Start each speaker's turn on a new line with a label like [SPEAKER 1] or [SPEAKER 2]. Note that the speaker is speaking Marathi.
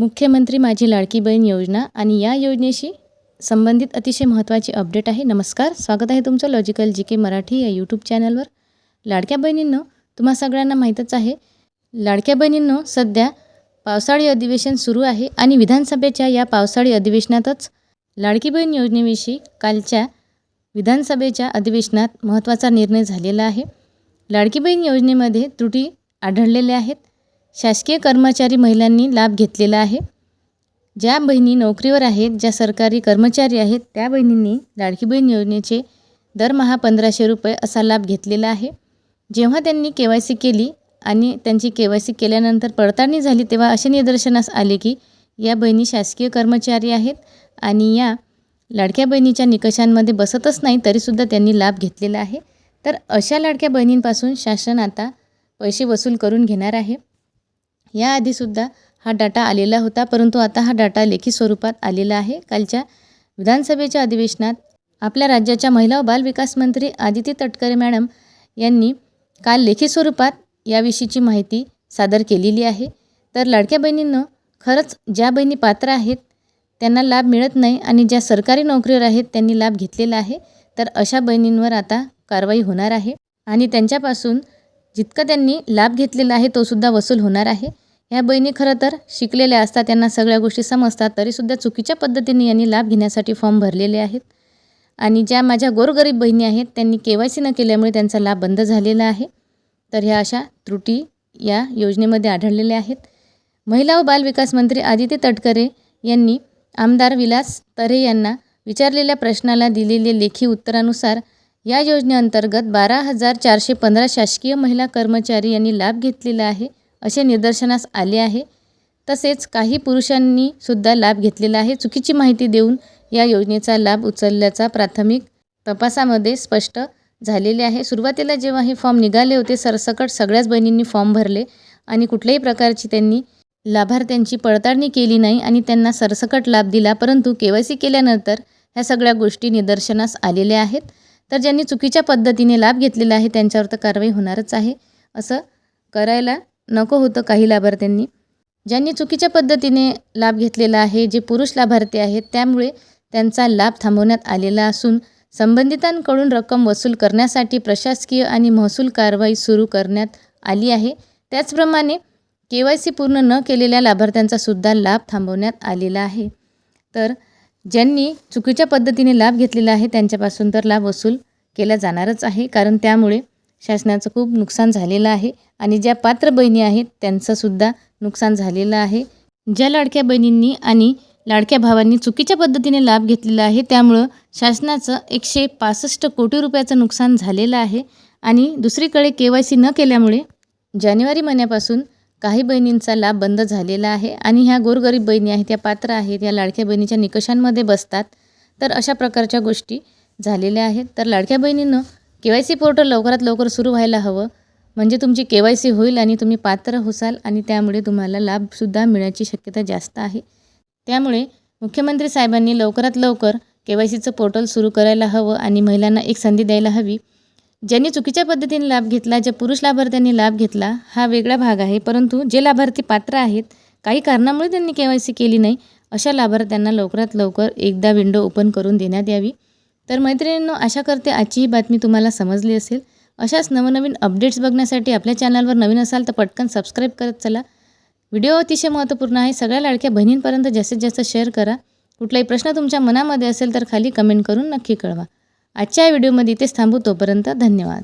[SPEAKER 1] मुख्यमंत्री माझी लाडकी बहीण योजना आणि या योजनेशी संबंधित अतिशय महत्त्वाची अपडेट आहे. नमस्कार, स्वागत आहे तुमचं लॉजिकल जी के मराठी या यूट्यूब चॅनलवर. लाडक्या बहिणींनो, तुम्हा सगळ्यांना माहीतच आहे, लाडक्या बहिणींनो सध्या पावसाळी अधिवेशन सुरू आहे आणि विधानसभेच्या या पावसाळी अधिवेशनातच लाडकी बहीण योजनेविषयी कालच्या विधानसभेच्या अधिवेशनात महत्त्वाचा निर्णय झालेला आहे. लाडकी बहीण योजनेमध्ये त्रुटी आढळलेल्या आहेत. शासकीय कर्मचारी महिलांनी लाभ घेतलेला आहे. ज्या बहिणी नोकरीवर आहेत, ज्या सरकारी कर्मचारी आहेत, त्या बहिणींनी लाडकी बहीण योजनेचे दरमहा 1500 रुपये असा लाभ घेतलेला आहे. जेव्हा त्यांनी KYC केली आणि त्यांची KYC केल्यानंतर पडताळणी झाली, तेव्हा असे निदर्शनास आले की या बहिणी शासकीय कर्मचारी आहेत आणि या लाडक्या बहिणीच्या निकषांमध्ये बसतच नाही, तरीसुद्धा त्यांनी लाभ घेतलेला आहे. तर अशा लाडक्या बहिणींपासून शासन आता पैसे वसूल करून घेणार आहे. याआधीसुद्धा हा डाटा आलेला होता, परंतु आता हा डाटा लेखी स्वरूपात आलेला आहे. कालच्या विधानसभेच्या अधिवेशनात आपल्या राज्याच्या महिला व बालविकास मंत्री आदिती तटकरे मॅडम यांनी काल लेखी स्वरूपात याविषयीची माहिती सादर केलेली आहे. तर लाडक्या बहिणींनो, खरंच ज्या बहिणी पात्र आहेत त्यांना लाभ मिळत नाही आणि ज्या सरकारी नोकरीवर आहेत त्यांनी लाभ घेतलेला आहे, तर अशा बहिणींवर आता कारवाई होणार आहे आणि त्यांच्यापासून जितका त्यांनी लाभ घेतलेला आहे तो सुद्धा वसूल होणार आहे. ह्या बहिणी खरं तर शिकलेल्या असतात, त्यांना सगळ्या गोष्टी समजतात, तरीसुद्धा चुकीच्या पद्धतीने यांनी लाभ घेण्यासाठी फॉर्म भरलेले आहेत. आणि ज्या माझ्या गोरगरीब बहिणी आहेत त्यांनी KYC न केल्यामुळे त्यांचा लाभ बंद झालेला आहे. तर ह्या अशा त्रुटी या योजनेमध्ये आढळलेल्या आहेत. महिला व बालविकास मंत्री आदिती तटकरे यांनी आमदार विलास तरे यांना विचारलेल्या प्रश्नाला दिलेले लेखी उत्तरानुसार या योजनेअंतर्गत 12,415 शासकीय महिला कर्मचारी यांनी लाभ घेतलेला आहे असे निदर्शनास आले आहे. तसेच काही पुरुषांनी सुद्धा लाभ घेतलेला आहे. चुकीची माहिती देऊन या योजनेचा लाभ उचलल्याचा प्राथमिक तपासामध्ये स्पष्ट झालेले आहे. सुरुवातीला जेव्हा हे फॉर्म निघाले होते, सरसकट सगळ्याच बहिणींनी फॉर्म भरले आणि कुठल्याही प्रकारची त्यांनी लाभार्थ्यांची पडताळणी केली नाही आणि त्यांना सरसकट लाभ दिला. परंतु KYC केल्यानंतर ह्या सगळ्या गोष्टी निदर्शनास आलेल्या आहेत. तर ज्यांनी चुकीच्या पद्धतीने लाभ घेतलेला आहे त्यांच्यावर तर कारवाई होणारच आहे. असं करायला नको होतं काही लाभार्थ्यांनी. ज्यांनी चुकीच्या पद्धतीने लाभ घेतलेला आहे, जे पुरुष लाभार्थी आहेत, त्यामुळे त्यांचा लाभ थांबवण्यात आलेला असून संबंधितांकडून रक्कम वसूल करण्यासाठी प्रशासकीय आणि महसूल कारवाई सुरू करण्यात आली आहे. त्याचप्रमाणे KYC पूर्ण न केलेल्या लाभार्थ्यांचा सुद्धा लाभ थांबवण्यात आलेला आहे. तर ज्यांनी चुकीच्या पद्धतीने लाभ घेतलेला आहे त्यांच्यापासून तर लाभ वसूल केला जाणारच आहे, कारण त्यामुळे शासनाचं खूप नुकसान झालेलं आहे आणि ज्या पात्र बहिणी आहेत त्यांचंसुद्धा नुकसान झालेलं आहे. ज्या लाडक्या बहिणींनी आणि लाडक्या भावांनी चुकीच्या पद्धतीने लाभ घेतलेला आहे त्यामुळं शासनाचं 165 कोटी रुपयाचं नुकसान झालेलं आहे. आणि दुसरीकडे KYC न केल्यामुळे जानेवारी महिन्यापासून काही बहिणींचा लाभ बंद झालेला आहे आणि ह्या गोरगरीब बहिणी आहेत, त्या पात्र आहेत, या लाडक्या बहिणीच्या निकषांमध्ये बसतात. तर अशा प्रकारच्या गोष्टी झालेल्या आहेत. तर लाडक्या बहिणींनो, KYC पोर्टल लवकरात लवकर सुरू व्हायला हवं, म्हणजे तुमची KYC होईल आणि तुम्ही पात्र होसाल आणि त्यामुळे तुम्हाला लाभसुद्धा मिळण्याची शक्यता जास्त आहे. त्यामुळे मुख्यमंत्री साहेबांनी लवकरात लवकर KYCचं पोर्टल सुरू करायला हवं आणि महिलांना एक संधी द्यायला हवी. ज्यांनी चुकीच्या पद्धतीने लाभ घेतला, ज्या पुरुष लाभार्थ्यांनी लाभ घेतला, हा वेगळा भाग आहे. परंतु जे लाभार्थी पात्र आहेत, काही कारणामुळे त्यांनी KYC केली नाही, अशा लाभार्थ्यांना लवकरात लवकर एकदा विंडो ओपन करून देण्यात यावी. तर मैत्रिणींनो, आशा करते आजची ही बातमी तुम्हाला समजली असेल. अशाच नवनवीन अपडेट्स बघण्यासाठी आपल्या चॅनलवर नवीन असाल तर पटकन सबस्क्राईब करत चला. व्हिडिओ अतिशय महत्त्वपूर्ण आहे. सगळ्या लाडक्या बहिणींपर्यंत जास्तीत जास्त शेअर करा. कुठलाही प्रश्न तुमच्या मनामध्ये असेल तर खाली कमेंट करून नक्की कळवा. आजच्या व्हिडिओमध्ये इथेच थांबू. तोपर्यंत धन्यवाद.